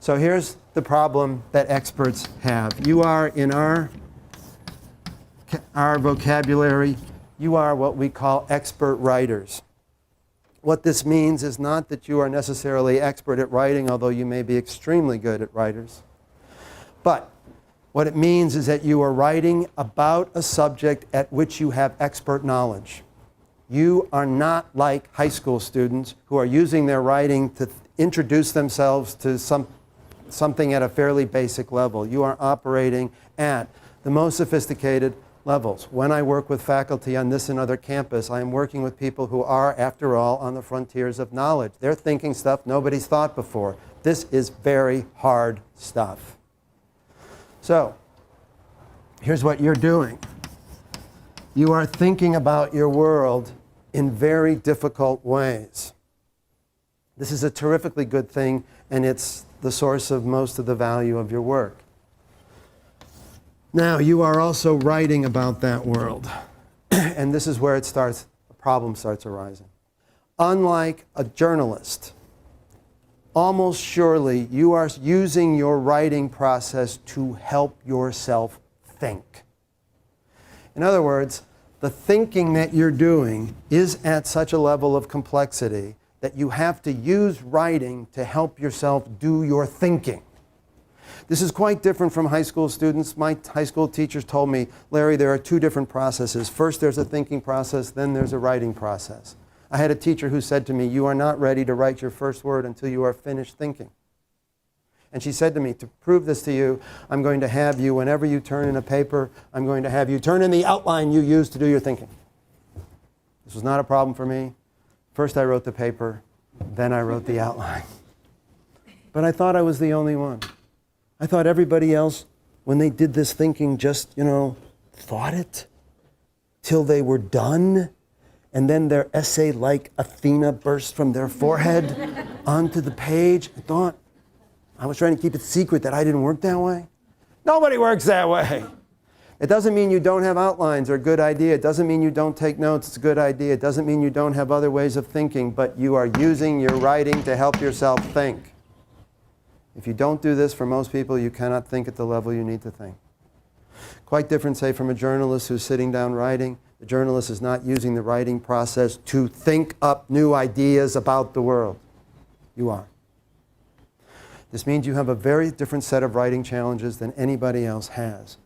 So here's the problem that experts have. You are, in our vocabulary, you are what we call expert writers. What this means is not that you are necessarily expert at writing, although you may be extremely good at writers. But what it means is that you are writing about a subject at which you have expert knowledge. You are not like high school students who are using their writing to introduce themselves to something at a fairly basic level. You are operating at the most sophisticated levels. When I work with faculty on this and other campus, I am working with people who are, after all, on the frontiers of knowledge. They're thinking stuff nobody's thought before. This is very hard stuff. So, here's what you're doing. You are thinking about your world in very difficult ways. This is a terrifically good thing, and it's the source of most of the value of your work. Now, you are also writing about that world. And this is where it starts, the problem starts arising. Unlike a journalist, almost surely you are using your writing process to help yourself think. In other words, the thinking that you're doing is at such a level of complexity that you have to use writing to help yourself do your thinking. This is quite different from high school students. My high school teachers told me, Larry, there are two different processes. First, there's a thinking process, then there's a writing process. I had a teacher who said to me, you are not ready to write your first word until you are finished thinking. And she said to me, to prove this to you, I'm going to have you, whenever you turn in a paper, I'm going to have you turn in the outline you use to do your thinking. This was not a problem for me. First I wrote the paper, then I wrote the outline. But I thought I was the only one. I thought everybody else, when they did this thinking, just, thought it till they were done, and then their essay, like Athena, burst from their forehead onto the page. I thought I was trying to keep it secret that I didn't work that way. Nobody works that way. It doesn't mean you don't have outlines or a good idea. It doesn't mean you don't take notes. It's a good idea. It doesn't mean you don't have other ways of thinking, but you are using your writing to help yourself think. If you don't do this, for most people, you cannot think at the level you need to think. Quite different, say, from a journalist who's sitting down writing. The journalist is not using the writing process to think up new ideas about the world. You are. This means you have a very different set of writing challenges than anybody else has.